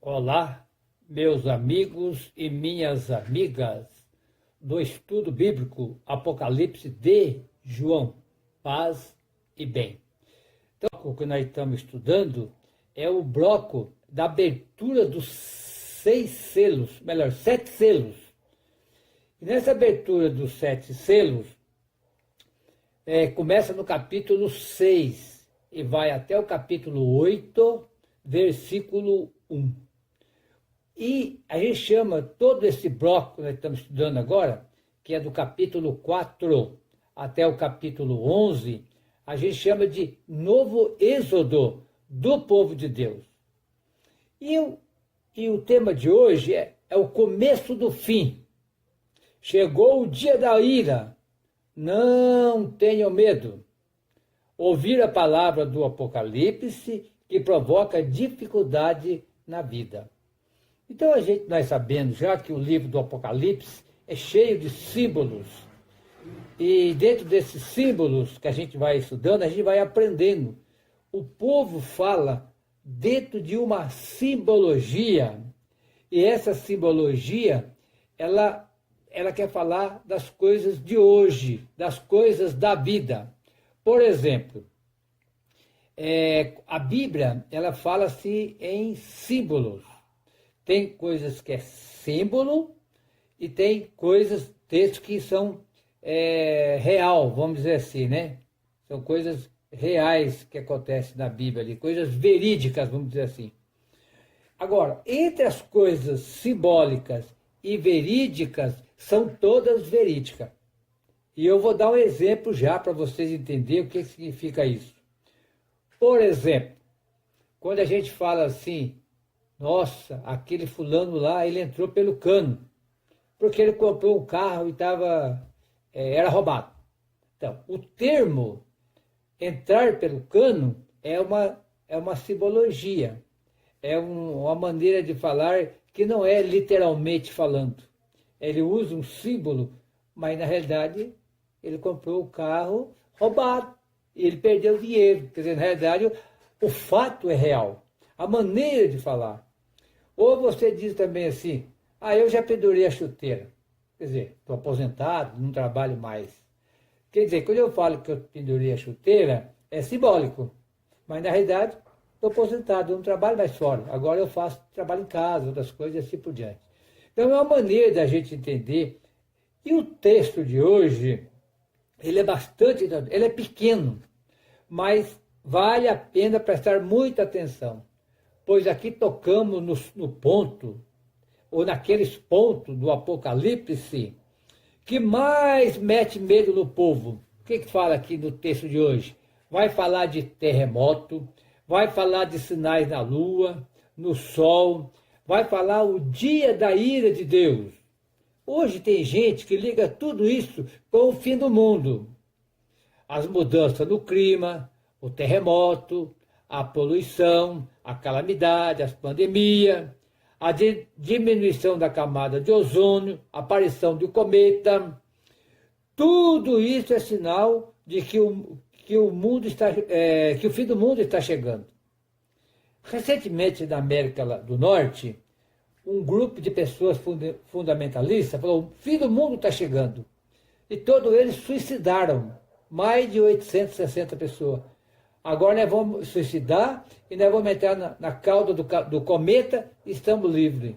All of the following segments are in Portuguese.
Olá, meus amigos e minhas amigas do estudo bíblico Apocalipse de João, paz e bem. Então, o que nós estamos estudando é o bloco da abertura dos 6 selos, melhor, 7 selos. E nessa abertura dos 7 selos, começa no capítulo 6 e vai até o capítulo 8, versículo 1. E a gente chama todo esse bloco que nós estamos estudando agora, que é do capítulo 4 até o capítulo 11, a gente chama de novo êxodo do povo de Deus. E o tema de hoje é o começo do fim. Chegou o dia da ira, não tenham medo. Ouvir a palavra do Apocalipse que provoca dificuldade na vida. Então nós sabemos já que o livro do Apocalipse é cheio de símbolos. E dentro desses símbolos que a gente vai estudando, a gente vai aprendendo. O povo fala dentro de uma simbologia. E essa simbologia, ela quer falar das coisas de hoje, das coisas da vida. Por exemplo, a Bíblia, ela fala-se em símbolos. Tem coisas que é símbolo e tem coisas, textos que são real, vamos dizer assim, né? São coisas reais que acontecem na Bíblia ali, coisas verídicas, vamos dizer assim. Agora, entre as coisas simbólicas e verídicas, são todas verídicas. E eu vou dar um exemplo já para vocês entenderem o que significa isso. Por exemplo, quando a gente fala assim, nossa, aquele fulano lá, ele entrou pelo cano, porque ele comprou um carro e era roubado. Então, o termo entrar pelo cano é uma simbologia, uma maneira de falar que não é literalmente falando. Ele usa um símbolo, mas na realidade ele comprou o carro roubado, e ele perdeu dinheiro. Quer dizer, na realidade, o fato é real, a maneira de falar. Ou você diz também assim, eu já pendurei a chuteira. Quer dizer, estou aposentado, não trabalho mais. Quer dizer, quando eu falo que eu pendurei a chuteira, é simbólico. Mas na realidade, estou aposentado, não trabalho mais fora. Agora eu trabalho em casa, outras coisas e assim por diante. Então é uma maneira da gente entender. E o texto de hoje, ele é pequeno, mas vale a pena prestar muita atenção. Pois aqui tocamos no ponto, ou naqueles pontos do Apocalipse, que mais mete medo no povo. O que fala aqui no texto de hoje? Vai falar de terremoto, vai falar de sinais na lua, no sol, vai falar o dia da ira de Deus. Hoje tem gente que liga tudo isso com o fim do mundo. As mudanças no clima, o terremoto, a poluição, a calamidade, as pandemias, a diminuição da camada de ozônio, a aparição de um cometa. Tudo isso é sinal de que o fim do mundo está chegando. Recentemente, na América do Norte, um grupo de pessoas fundamentalistas falou: o fim do mundo está chegando. E todos eles suicidaram, mais de 860 pessoas. Agora nós vamos suicidar e nós vamos entrar na cauda do cometa e estamos livres.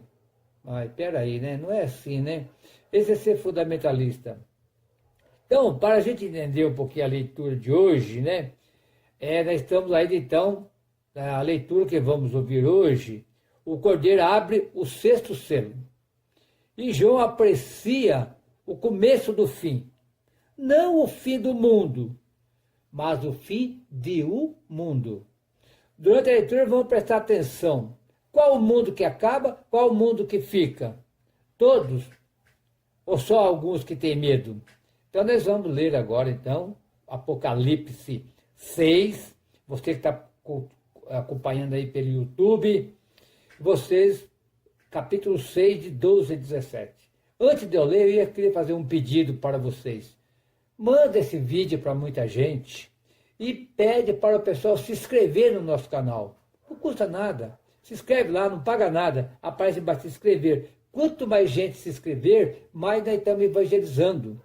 Mas peraí, né? Não é assim, né? Esse é ser fundamentalista. Então, para a gente entender um pouquinho a leitura de hoje, né? Nós estamos aí, então, na leitura que vamos ouvir hoje, o Cordeiro abre o 6º selo. E João aprecia o começo do fim. Não o fim do mundo, mas o fim de um mundo. Durante a leitura vamos prestar atenção. Qual o mundo que acaba, qual o mundo que fica? Todos? Ou só alguns que têm medo? Então nós vamos ler agora, então, Apocalipse 6. Você que está acompanhando aí pelo YouTube, vocês, capítulo 6, de 12 a 17. Antes de eu ler, eu queria fazer um pedido para vocês. Manda esse vídeo para muita gente e pede para o pessoal se inscrever no nosso canal. Não custa nada. Se inscreve lá, não paga nada, aparece embaixo se inscrever. Quanto mais gente se inscrever, mais nós estamos evangelizando.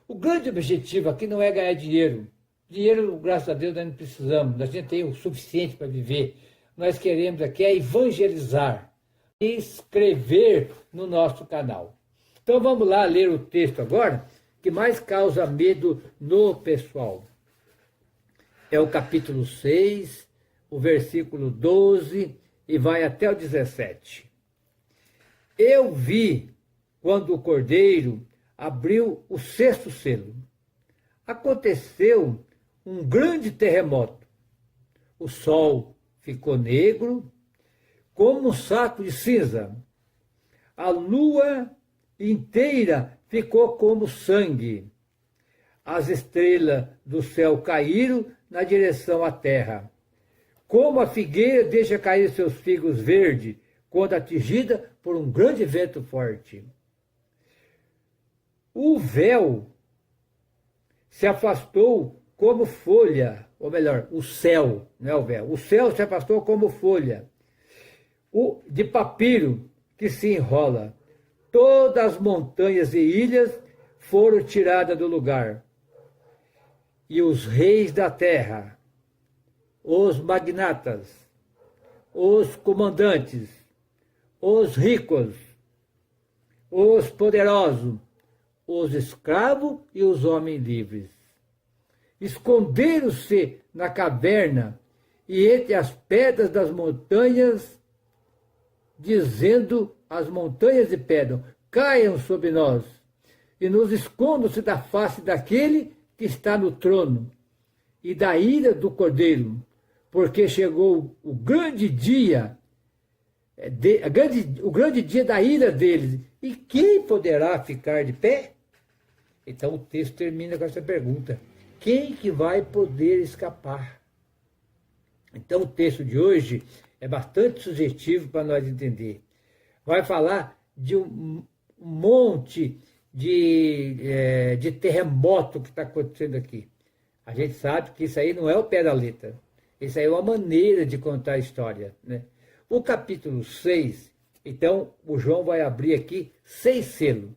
O grande objetivo aqui não é ganhar dinheiro. Dinheiro, graças a Deus, nós não precisamos, a gente tem o suficiente para viver. Nós queremos aqui é evangelizar e inscrever no nosso canal. Então vamos lá ler o texto agora, que mais causa medo no pessoal. É o capítulo 6, o versículo 12 e vai até o 17. Eu vi quando o cordeiro abriu o sexto selo. Aconteceu um grande terremoto. O sol ficou negro, como um saco de cinza. A lua inteira ficou como sangue. As estrelas do céu caíram na direção à terra. Como a figueira deixa cair seus figos verdes quando atingida por um grande vento forte. O véu se afastou como folha, ou melhor, o céu, não é o véu. O céu se afastou como folha de papiro que se enrola. Todas as montanhas e ilhas foram tiradas do lugar. E os reis da terra, os magnatas, os comandantes, os ricos, os poderosos, os escravos e os homens livres. Esconderam-se na caverna e entre as pedras das montanhas, dizendo às montanhas de pedra, caiam sobre nós, e nos escondam-se da face daquele que está no trono, e da ira do Cordeiro, porque chegou o grande dia, o grande dia da ira deles. E quem poderá ficar de pé? Então o texto termina com essa pergunta. Quem que vai poder escapar? Então o texto de hoje é bastante sugestivo para nós entender. Vai falar de um monte de terremoto que está acontecendo aqui. A gente sabe que isso aí não é o pé da letra. Isso aí é uma maneira de contar a história, né? O capítulo 6, então, o João vai abrir aqui 6 selos.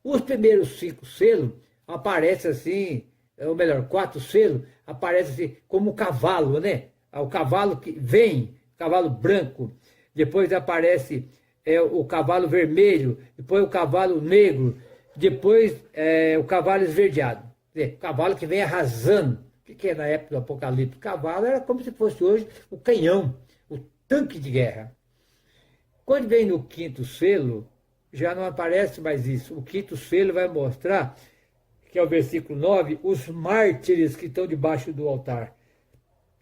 Os primeiros 5 selos aparecem assim, ou melhor, 4 selos, aparecem assim como um cavalo, né? O cavalo que vem, cavalo branco, depois aparece o cavalo vermelho, depois o cavalo negro, depois o cavalo esverdeado. O cavalo que vem arrasando. O que é na época do Apocalipse? O cavalo era como se fosse hoje o canhão, o tanque de guerra. Quando vem no 5º selo, já não aparece mais isso. O 5º selo vai mostrar, que é o versículo 9, os mártires que estão debaixo do altar.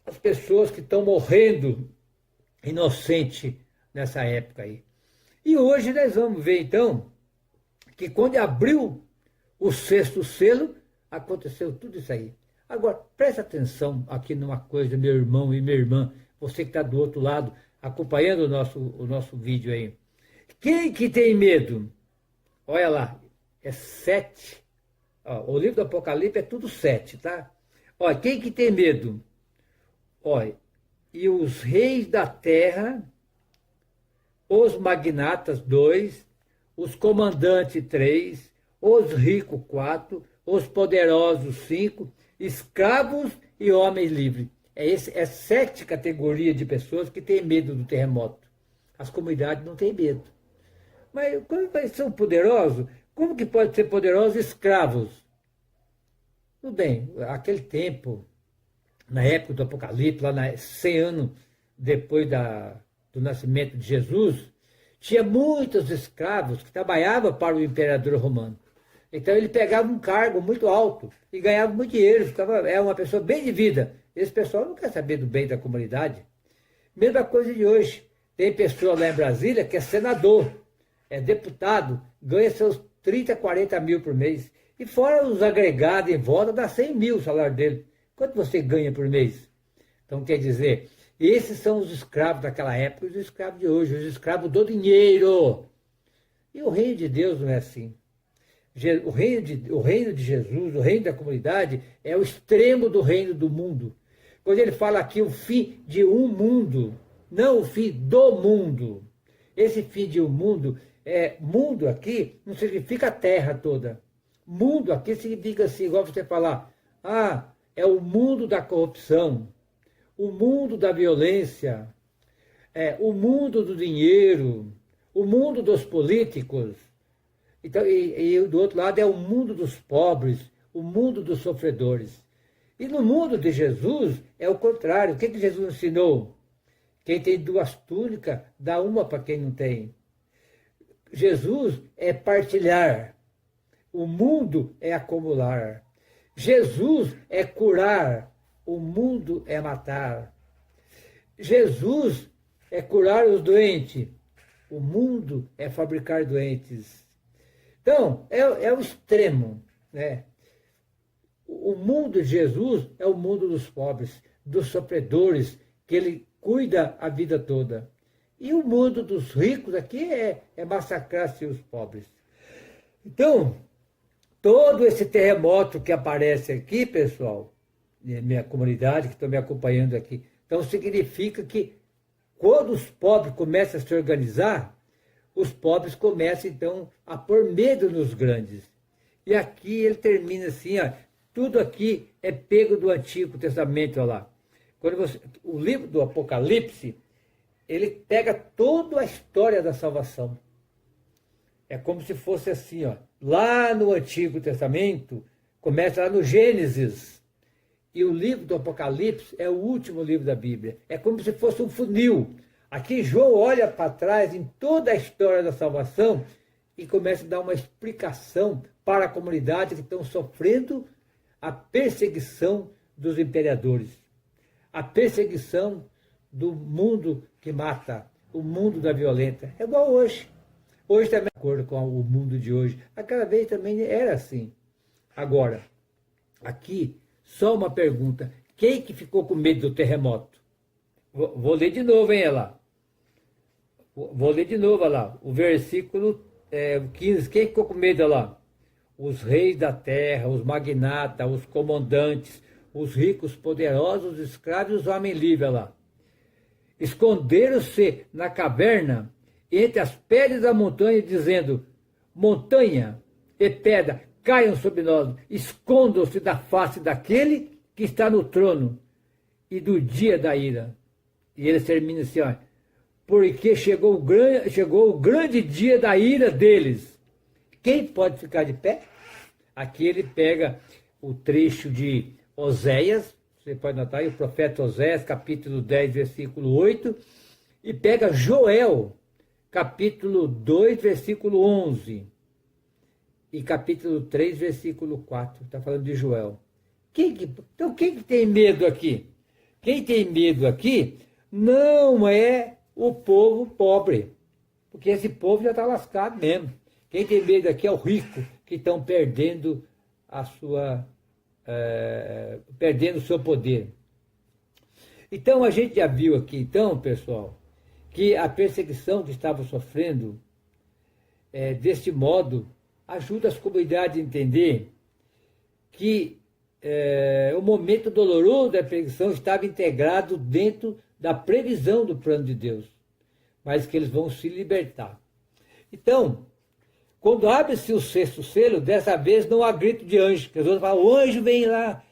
As pessoas que estão morrendo inocente nessa época aí. E hoje nós vamos ver, então, que quando abriu o 6º selo, aconteceu tudo isso aí. Agora, preste atenção aqui numa coisa, meu irmão e minha irmã, você que está do outro lado, acompanhando o nosso vídeo aí. Quem que tem medo? Olha lá, é 7. Ó, o livro do Apocalipse é tudo 7, tá? Olha, quem que tem medo? Olha, e os reis da terra, os magnatas 2, os comandantes 3, os ricos 4, os poderosos 5, escravos e homens livres. É 7 categorias de pessoas que têm medo do terremoto. As comunidades não têm medo. Mas como eles são poderosos? Como que pode ser poderosos escravos? Tudo bem, aquele tempo, na época do Apocalipse, lá 100 anos depois do nascimento de Jesus, tinha muitos escravos que trabalhavam para o imperador romano. Então ele pegava um cargo muito alto e ganhava muito dinheiro, era uma pessoa bem de vida. Esse pessoal não quer saber do bem da comunidade. Mesma coisa de hoje. Tem pessoa lá em Brasília que é senador, é deputado, ganha seus 30, 40 mil por mês. E fora os agregados em volta, dá 100 mil o salário dele. Quanto você ganha por mês? Então quer dizer, esses são os escravos daquela época e os escravos de hoje, os escravos do dinheiro. E o reino de Deus não é assim. O reino de Jesus, o reino da comunidade, é o extremo do reino do mundo. Quando ele fala aqui o fim de um mundo, não o fim do mundo. Esse fim de um mundo, mundo aqui não significa a terra toda. Mundo aqui significa assim, igual você falar, é o mundo da corrupção, o mundo da violência, o mundo do dinheiro, o mundo dos políticos. Então, e do outro lado é o mundo dos pobres, o mundo dos sofredores. E no mundo de Jesus é o contrário. O que Jesus ensinou? Quem tem 2 túnicas, dá uma para quem não tem. Jesus é partilhar. O mundo é acumular. Jesus é curar. O mundo é matar. Jesus é curar os doentes. O mundo é fabricar doentes. Então, é o extremo, né? O mundo de Jesus é o mundo dos pobres, dos sofredores, que ele cuida a vida toda. E o mundo dos ricos aqui é massacrar-se os pobres. Então, todo esse terremoto que aparece aqui, pessoal, minha comunidade que estão me acompanhando aqui, então significa que quando os pobres começam a se organizar, os pobres começam então a pôr medo nos grandes. E aqui ele termina assim, tudo aqui é pego do Antigo Testamento, olha lá. O livro do Apocalipse, ele pega toda a história da salvação. É como se fosse assim, lá no Antigo Testamento, começa lá no Gênesis, e o livro do Apocalipse é o último livro da Bíblia. É como se fosse um funil. Aqui João olha para trás em toda a história da salvação e começa a dar uma explicação para a comunidade que estão sofrendo a perseguição dos imperadores, a perseguição do mundo que mata, o mundo da violência. É igual hoje. Hoje também, de acordo com o mundo de hoje, aquela vez também era assim. Agora, aqui, só uma pergunta. Quem que ficou com medo do terremoto? Vou ler de novo, hein, lá. Vou ler de novo, lá. O versículo 15. Quem ficou com medo, lá? Os reis da terra, os magnatas, os comandantes, os ricos, poderosos, os escravos e os homens livres, lá. Esconderam-se na caverna, entre as pedras da montanha, dizendo, montanha e pedra, caiam sobre nós, escondam-se da face daquele que está no trono e do dia da ira. E ele termina assim, porque chegou o grande dia da ira deles. Quem pode ficar de pé? Aqui ele pega o trecho de Oséias, você pode notar aí, o profeta Oséias, capítulo 10, versículo 8, e pega Joel, capítulo 2, versículo 11, e capítulo 3, versículo 4, está falando de Joel. Então quem que tem medo aqui? Quem tem medo aqui não é o povo pobre, porque esse povo já está lascado mesmo. Quem tem medo aqui é o rico, que estão perdendo perdendo o seu poder. Então a gente já viu aqui, então, pessoal, que a perseguição que estava sofrendo, deste modo, ajuda as comunidades a entender que o momento doloroso da perseguição estava integrado dentro da previsão do plano de Deus, mas que eles vão se libertar. Então, quando abre-se o 6º selo, dessa vez não há grito de anjo, porque os outros falam, o anjo vem lá,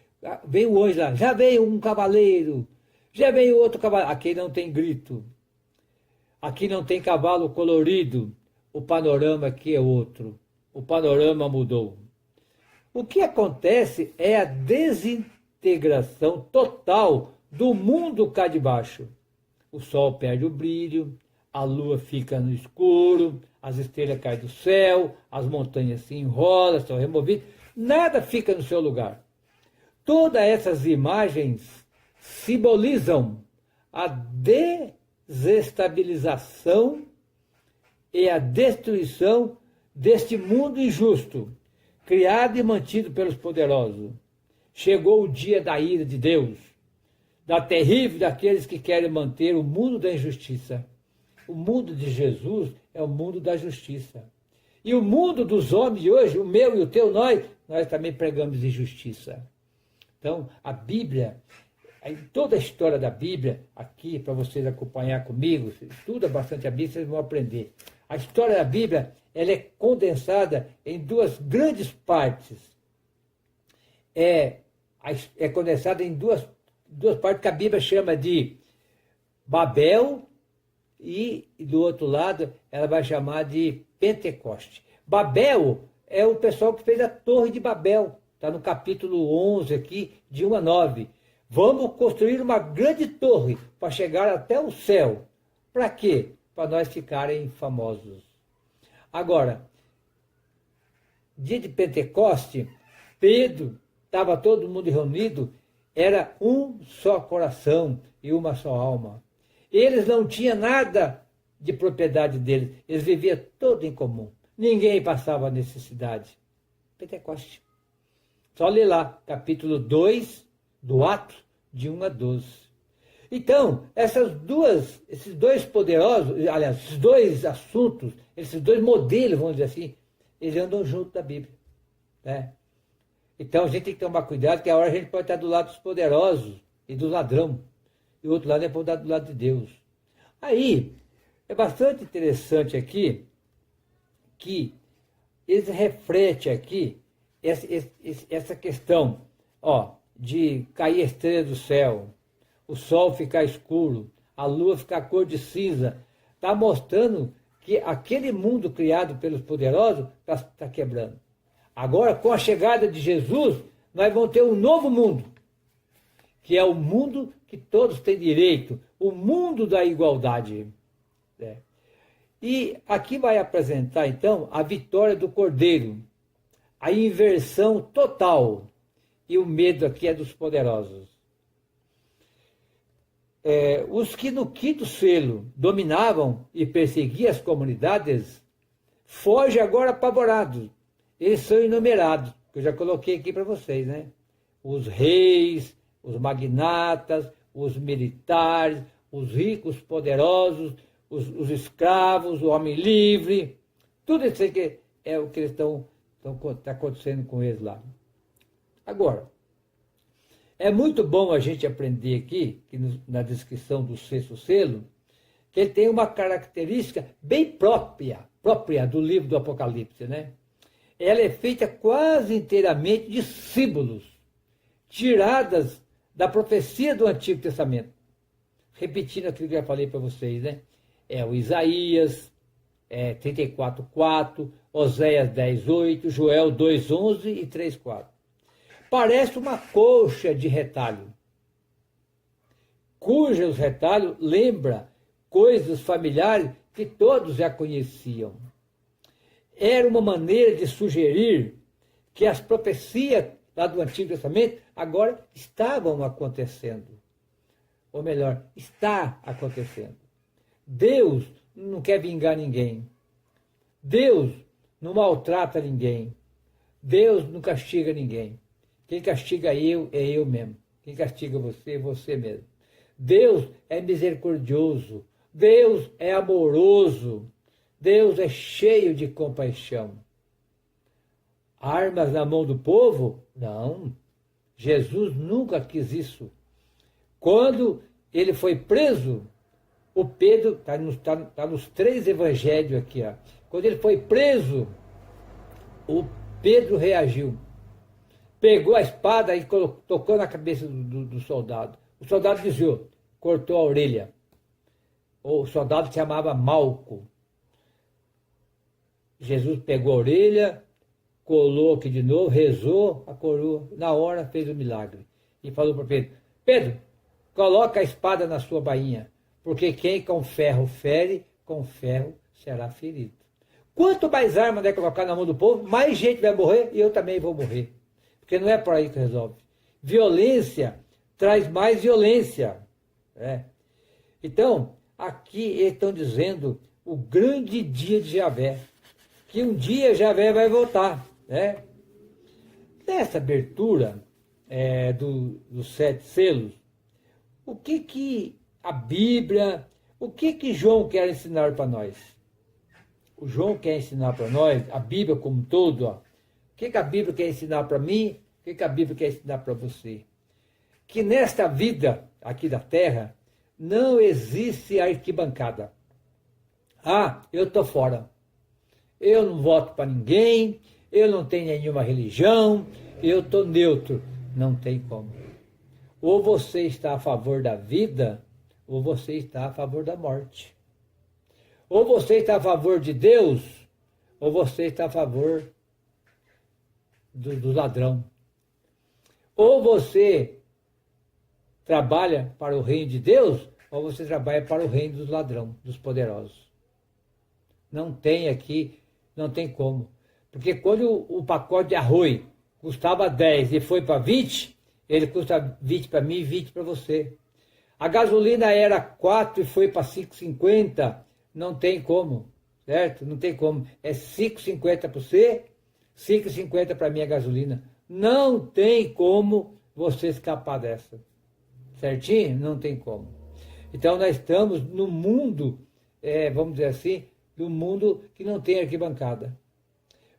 vem o anjo lá, já veio um cavaleiro, já veio outro cavaleiro. Aqui não tem grito, aqui não tem cavalo colorido, o panorama aqui é outro, o panorama mudou. O que acontece é a desintegração total do mundo cá de baixo. O sol perde o brilho, a lua fica no escuro, as estrelas caem do céu, as montanhas se enrolam, são removidas, nada fica no seu lugar. Todas essas imagens simbolizam a desestabilização e a destruição deste mundo injusto, criado e mantido pelos poderosos. Chegou o dia da ira de Deus, da terrível daqueles que querem manter o mundo da injustiça. O mundo de Jesus é o mundo da justiça. E o mundo dos homens de hoje, o meu e o teu, nós também pregamos injustiça. Então, a Bíblia Aí, toda a história da Bíblia, aqui para vocês acompanhar comigo, estuda bastante a Bíblia, vocês vão aprender. A história da Bíblia, ela é condensada em duas grandes partes. É condensada em duas partes que a Bíblia chama de Babel e do outro lado ela vai chamar de Pentecoste. Babel é o pessoal que fez a Torre de Babel, está no capítulo 11 aqui, de 1 a 9. Vamos construir uma grande torre para chegar até o céu. Para quê? Para nós ficarem famosos. Agora, dia de Pentecoste, Pedro, estava todo mundo reunido, era um só coração e uma só alma. Eles não tinham nada de propriedade deles, eles viviam todo em comum. Ninguém passava necessidade. Pentecoste. Só ler lá, capítulo 2 do Atos, de 1 a 12. Então, esses dois poderosos, aliás, esses dois assuntos, esses dois modelos, vamos dizer assim, eles andam junto da Bíblia. Né? Então, a gente tem que tomar cuidado, que a hora a gente pode estar do lado dos poderosos e do ladrão. E o outro lado é pode estar do lado de Deus. Aí, é bastante interessante aqui, que eles refletem aqui essa questão, de cair a estrela do céu, o sol ficar escuro, a lua ficar cor de cinza, está mostrando que aquele mundo criado pelos poderosos está quebrando. Agora, com a chegada de Jesus, nós vamos ter um novo mundo, que é o mundo que todos têm direito, o mundo da igualdade. Né? E aqui vai apresentar, então, a vitória do Cordeiro, a inversão total, e o medo aqui é dos poderosos. Os que no quinto selo dominavam e perseguiam as comunidades, fogem agora apavorados. Eles são enumerados, que eu já coloquei aqui para vocês, né? Os reis, os magnatas, os militares, os ricos poderosos, os escravos, o homem livre, tudo isso aqui é o que eles está acontecendo com eles lá. Agora, é muito bom a gente aprender aqui, que na descrição do sexto selo, que ele tem uma característica bem própria do livro do Apocalipse, né? Ela é feita quase inteiramente de símbolos, tiradas da profecia do Antigo Testamento. Repetindo aquilo que eu já falei para vocês, né? O Isaías 34:4, Oséias 10:8, Joel 2:11 e 3:4. Parece uma colcha de retalho, cujos retalhos lembram coisas familiares que todos já conheciam. Era uma maneira de sugerir que as profecias lá do Antigo Testamento agora estavam acontecendo. Ou melhor, está acontecendo. Deus não quer vingar ninguém. Deus não maltrata ninguém. Deus não castiga ninguém. Quem castiga é eu mesmo. Quem castiga você é você mesmo. Deus é misericordioso. Deus é amoroso. Deus é cheio de compaixão. Armas na mão do povo? Não. Jesus nunca quis isso. Quando ele foi preso, o Pedro, está nos 3 evangelhos aqui, ó. Quando ele foi preso, o Pedro reagiu. Pegou a espada e tocou na cabeça do soldado. O soldado desviou, cortou a orelha. O soldado se chamava Malco. Jesus pegou a orelha, colou aqui de novo, rezou, a coroa, na hora fez o milagre. E falou para Pedro, Pedro, coloca a espada na sua bainha, porque quem com ferro fere, com ferro será ferido. Quanto mais arma vai colocar na mão do povo, mais gente vai morrer e eu também vou morrer. Porque não é por aí que resolve. Violência traz mais violência. Né? Então, aqui eles estão dizendo o grande dia de Javé. Que um dia Javé vai voltar. Né? Nessa abertura dos 7 selos, o que a Bíblia, o que João quer ensinar para nós? O João quer ensinar para nós, a Bíblia como um todo, ó, o que a Bíblia quer ensinar para mim, o que a Bíblia quer ensinar para você? que nesta vida aqui da Terra não existe arquibancada. Ah, eu estou fora. Eu não voto para ninguém, eu não tenho nenhuma religião, eu estou neutro. Não tem como. Ou você está a favor da vida, ou você está a favor da morte. Ou você está a favor de Deus, ou você está a favor do ladrão. Ou você trabalha para o reino de Deus, ou você trabalha para o reino dos ladrões, dos poderosos. Não tem aqui, não tem como. Porque quando o pacote de arroz custava 10 e foi para 20, ele custa 20 para mim e 20 para você. A gasolina era 4 e foi para 5,50, não tem como, certo? Não tem como. É 5,50 para você, 5,50 para mim a gasolina. Não tem como você escapar dessa. Certinho? Não tem como. Então nós estamos no mundo, vamos dizer assim, no mundo que não tem arquibancada.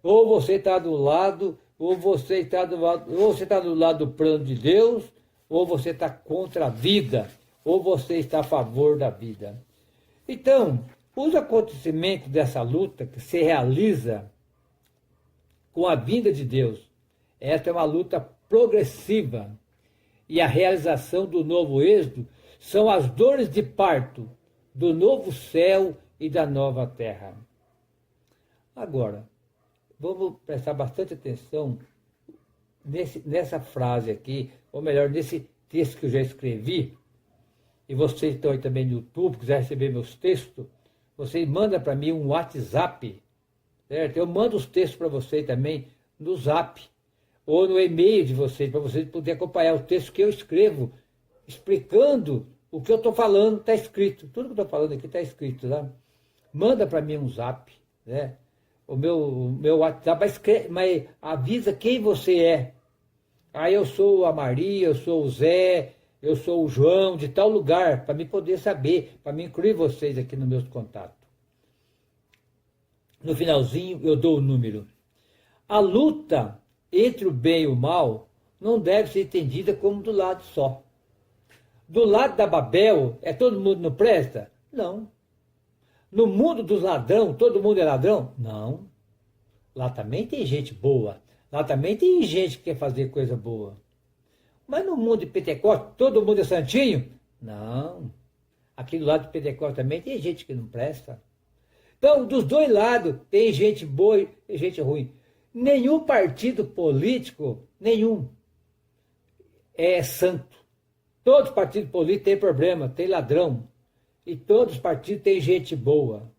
Ou você está do lado, ou você está do lado do plano de Deus, ou você está contra a vida, ou você está a favor da vida. Então, os acontecimentos dessa luta que se realiza com a vinda de Deus, esta é uma luta progressiva, e a realização do novo êxodo são as dores de parto do novo céu e da nova terra. Agora, vamos prestar bastante atenção nessa frase aqui, ou melhor, nesse texto que eu já escrevi, e vocês estão aí também no YouTube, quiser receber meus textos, vocês mandam para mim um WhatsApp, certo? Eu mando os textos para vocês também no Zap, ou no e-mail de vocês, para vocês poderem acompanhar o texto que eu escrevo, explicando o que eu estou falando, está escrito. Tudo que eu estou falando aqui está escrito, tá? Manda para mim um Zap, né? O meu WhatsApp, mas avisa quem você é. Ah, eu sou a Maria, eu sou o Zé, eu sou o João, de tal lugar, para me poder saber, para me incluir vocês aqui no meu contato. No finalzinho, eu dou o número. A luta entre o bem e o mal não deve ser entendida como do lado só. Do lado da Babel, todo mundo não presta? Não. No mundo dos ladrões, todo mundo é ladrão? Não. Lá também tem gente boa. Lá também tem gente que quer fazer coisa boa. Mas no mundo de Pentecostes, todo mundo é santinho? Não. Aqui do lado de Pentecostes também tem gente que não presta. Então, dos dois lados, tem gente boa e gente ruim. Nenhum partido político, nenhum, é santo. Todos os partidos políticos têm problema, tem ladrão. E todos os partidos têm gente boa.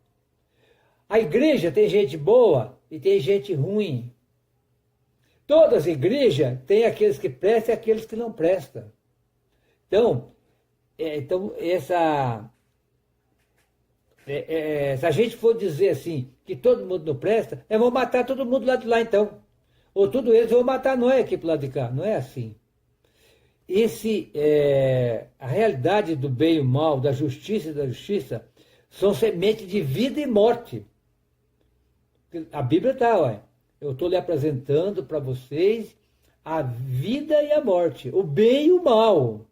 A igreja tem gente boa e tem gente ruim. Todas as igrejas têm aqueles que prestam e aqueles que não prestam. Então se a gente for dizer assim, que todo mundo não presta, vão matar todo mundo lá de lá então. Ou todos eles vão matar nós aqui pro lado de cá. Não é assim. A realidade do bem e o mal, da justiça e da justiça, são sementes de vida e morte. A Bíblia está, olha. Eu estou lhe apresentando para vocês a vida e a morte, o bem e o mal.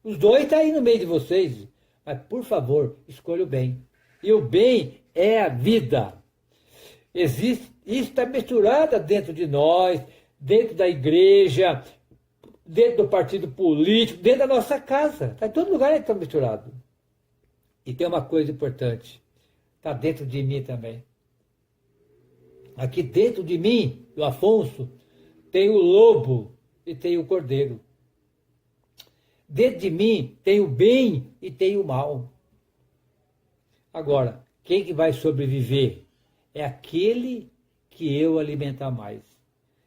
Os dois estão aí no meio de vocês. Mas, por favor, escolha o bem. E o bem é a vida. Isso está misturado dentro de nós, dentro da igreja, dentro do partido político, dentro da nossa casa. Está em todo lugar que está misturado. E tem uma coisa importante. Está dentro de mim também. Aqui dentro de mim, do Afonso, tem o lobo e tem o cordeiro. Dentro de mim tem o bem e tem o mal. Agora, quem que vai sobreviver? É aquele que eu alimentar mais.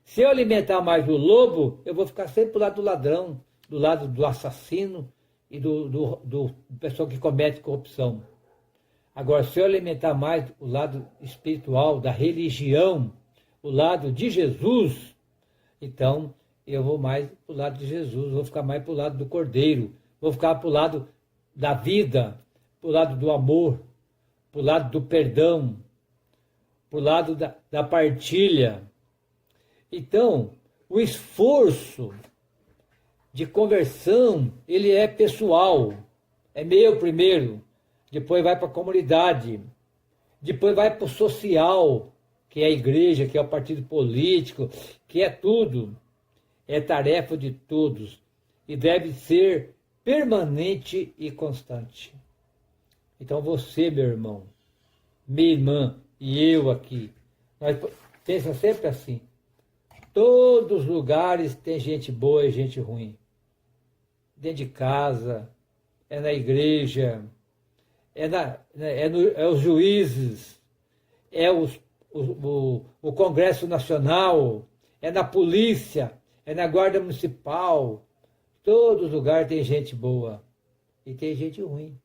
Se eu alimentar mais o lobo, eu vou ficar sempre do lado do ladrão, do lado do assassino e do pessoal que comete corrupção. Agora, se eu alimentar mais o lado espiritual, da religião, o lado de Jesus, então eu vou mais para o lado de Jesus, vou ficar mais para o lado do Cordeiro, vou ficar para o lado da vida, para o lado do amor, para o lado do perdão, para o lado da partilha. Então, o esforço de conversão, ele é pessoal. É meu primeiro, depois vai para a comunidade, depois vai para o social, que é a igreja, que é o partido político, que é tudo. É tarefa de todos e deve ser permanente e constante. Então você, meu irmão, minha irmã e eu aqui, nós pensa sempre assim. Todos os lugares tem gente boa e gente ruim. Dentro de casa, é na igreja, é os juízes, é o Congresso Nacional, é na polícia, é na Guarda Municipal. Todos os lugares tem gente boa e tem gente ruim.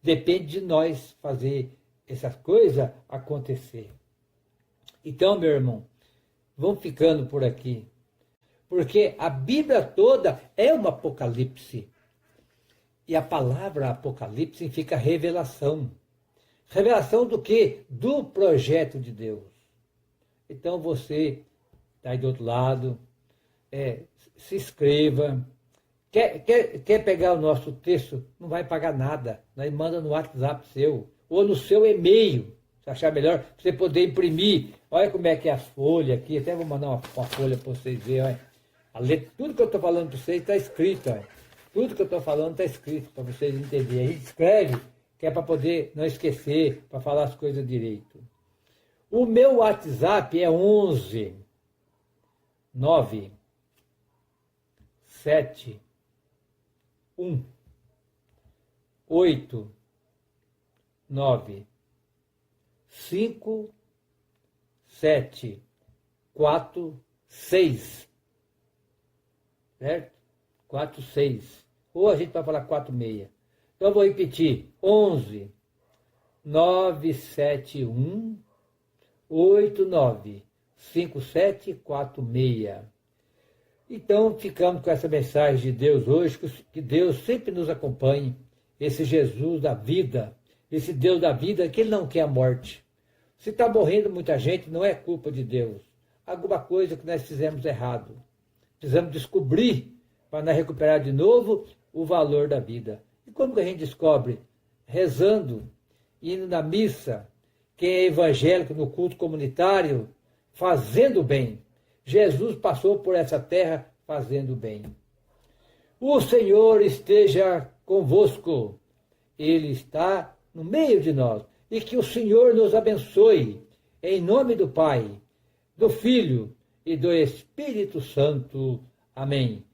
Depende de nós fazer essas coisas acontecer. Então, meu irmão, vamos ficando por aqui. Porque a Bíblia toda é um apocalipse. E a palavra apocalipse significa revelação. Revelação do quê? Do projeto de Deus. Então você está aí do outro lado, se inscreva. Quer pegar o nosso texto? Não vai pagar nada. Nós manda no WhatsApp seu, ou no seu e-mail, se achar melhor, para você poder imprimir. Olha como é que é as folhas aqui, até vou mandar uma folha para vocês verem. Tudo que eu estou falando para vocês está escrito. Olha. Tudo que eu estou falando está escrito para vocês entenderem. A gente escreve, que é para poder não esquecer, para falar as coisas direito. O meu WhatsApp é 11 9 7 1 8 9 5 7 4 6. Certo? 4 6. Ou a gente vai falar 4 6. Então eu vou repetir. 11 971 89 5746. Então, ficamos com essa mensagem de Deus hoje, que Deus sempre nos acompanhe, esse Jesus da vida, esse Deus da vida, que Ele não quer a morte. Se está morrendo muita gente, não é culpa de Deus. Alguma coisa que nós fizemos errado. Precisamos descobrir, para nós recuperar de novo, o valor da vida. E como que a gente descobre? Rezando, indo na missa, quem é evangélico no culto comunitário, fazendo bem. Jesus passou por essa terra fazendo bem. O Senhor esteja convosco. Ele está no meio de nós. E que o Senhor nos abençoe. Em nome do Pai, do Filho e do Espírito Santo. Amém.